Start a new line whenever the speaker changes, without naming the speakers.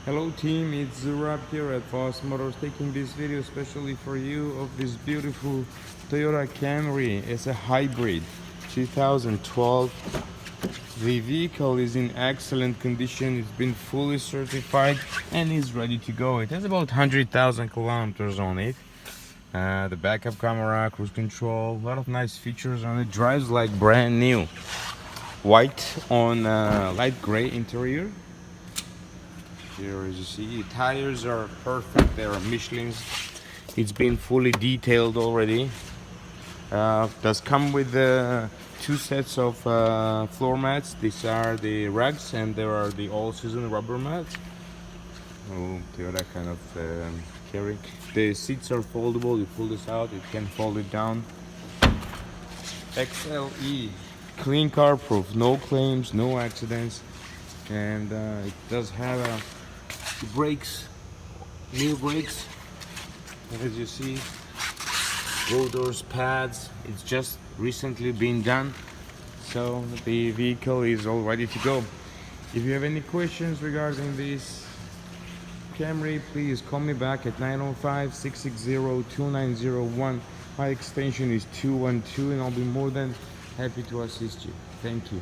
Hello team, it's Zurab here at Vos Motor, taking this video especially for you of this beautiful Toyota Camry. It's a hybrid 2012. The vehicle is in excellent condition. It's been fully certified and is ready to go. It has about 100,000 kilometers on it. The backup camera, cruise control, a lot of nice features on it. Drives like brand new. White on light gray interior. Here, as you see, tires are perfect. They are Michelin's. It's been fully detailed already. Does come with two sets of floor mats. These are the rugs, and there are the all-season rubber mats. Oh, Toyota kind of carry. The seats are foldable. You pull this out, you can fold it down. XLE, clean car proof, no claims, no accidents, and it does have brakes, new brakes, as you see, rotors, pads. It's just recently been done, so the vehicle is all ready to go. If you have any questions regarding this Camry, please call me back at 905-660-2901. My extension is 212, and I'll be more than happy to assist you. Thank you.